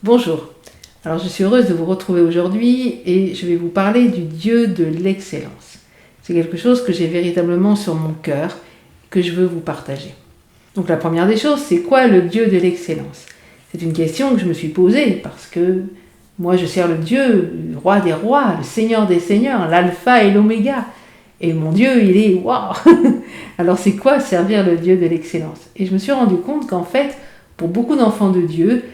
Bonjour, alors je suis heureuse de vous retrouver aujourd'hui et je vais vous parler du Dieu de l'excellence. C'est quelque chose que j'ai véritablement sur mon cœur, que je veux vous partager. Donc la première des choses, c'est quoi le Dieu de l'excellence? C'est une question que je me suis posée parce que moi je sers le Dieu, le roi des rois, le Seigneur des seigneurs, l'alpha et l'oméga. Et mon Dieu, il est waouh. Alors c'est quoi servir le Dieu de l'excellence? Et je me suis rendu compte qu'en fait, pour beaucoup d'enfants de Dieu,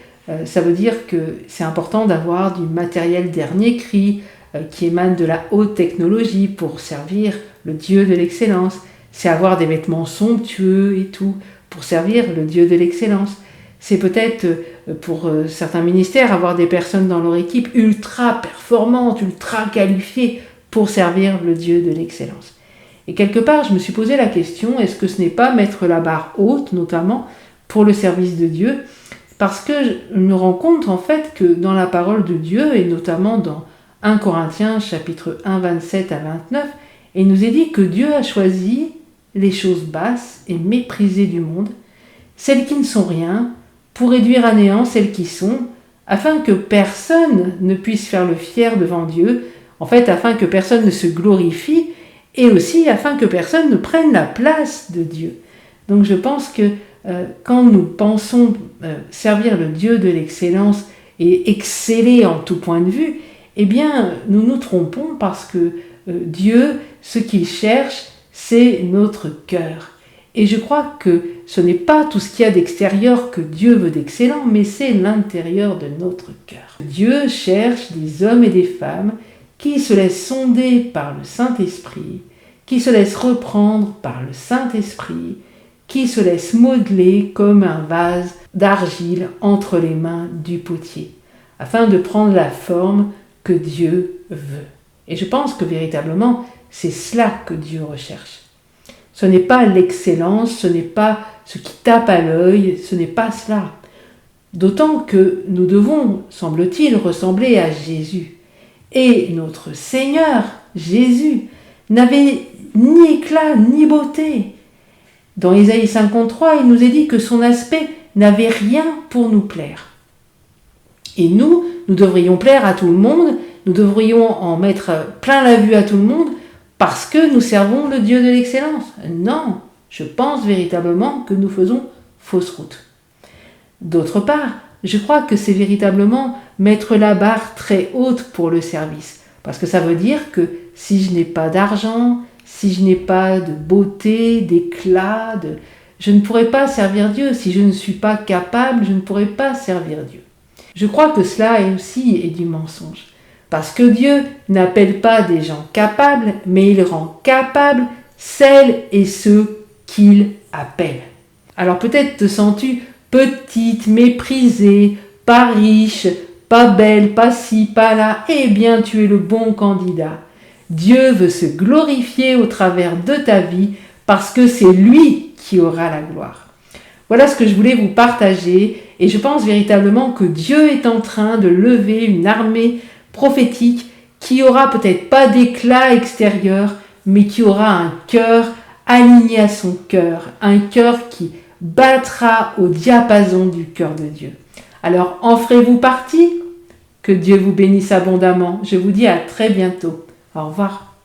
ça veut dire que c'est important d'avoir du matériel dernier cri qui émane de la haute technologie pour servir le Dieu de l'excellence. C'est avoir des vêtements somptueux et tout pour servir le Dieu de l'excellence. C'est peut-être pour certains ministères avoir des personnes dans leur équipe ultra performantes, ultra qualifiées pour servir le Dieu de l'excellence. Et quelque part, je me suis posé la question, est-ce que ce n'est pas mettre la barre haute, notamment pour le service de Dieu? Parce que je me rends compte en fait que dans la parole de Dieu, et notamment dans 1 Corinthiens chapitre 1, 27 à 29, il nous est dit que Dieu a choisi les choses basses et méprisées du monde, celles qui ne sont rien, pour réduire à néant celles qui sont, afin que personne ne puisse faire le fier devant Dieu, en fait afin que personne ne se glorifie, et aussi afin que personne ne prenne la place de Dieu. Donc je pense que quand nous pensons servir le Dieu de l'excellence et exceller en tout point de vue, eh bien, nous nous trompons parce que Dieu, ce qu'il cherche, c'est notre cœur. Et je crois que ce n'est pas tout ce qu'il y a d'extérieur que Dieu veut d'excellent, mais c'est l'intérieur de notre cœur. Dieu cherche des hommes et des femmes qui se laissent sonder par le Saint-Esprit, qui se laissent reprendre par le Saint-Esprit, qui se laisse modeler comme un vase d'argile entre les mains du potier, afin de prendre la forme que Dieu veut. Et je pense que véritablement, c'est cela que Dieu recherche. Ce n'est pas l'excellence, ce n'est pas ce qui tape à l'œil, ce n'est pas cela. D'autant que nous devons, semble-t-il, ressembler à Jésus. Et notre Seigneur, Jésus, n'avait ni éclat ni beauté. Dans Ésaïe 53, il nous est dit que son aspect n'avait rien pour nous plaire. Et nous devrions plaire à tout le monde, nous devrions en mettre plein la vue à tout le monde parce que nous servons le Dieu de l'excellence. Non, je pense véritablement que nous faisons fausse route. D'autre part, je crois que c'est véritablement mettre la barre très haute pour le service. Parce que ça veut dire que si je n'ai pas d'argent, si je n'ai pas de beauté, d'éclat, je ne pourrai pas servir Dieu. Si je ne suis pas capable, je ne pourrai pas servir Dieu. Je crois que cela aussi est du mensonge. Parce que Dieu n'appelle pas des gens capables, mais il rend capables celles et ceux qu'il appelle. Alors peut-être te sens-tu petite, méprisée, pas riche, pas belle, pas ci, pas là. Eh bien, tu es le bon candidat. Dieu veut se glorifier au travers de ta vie parce que c'est lui qui aura la gloire. Voilà ce que je voulais vous partager et je pense véritablement que Dieu est en train de lever une armée prophétique qui aura peut-être pas d'éclat extérieur, mais qui aura un cœur aligné à son cœur, un cœur qui battra au diapason du cœur de Dieu. Alors en ferez-vous partie? Que Dieu vous bénisse abondamment. Je vous dis à très bientôt. Au revoir.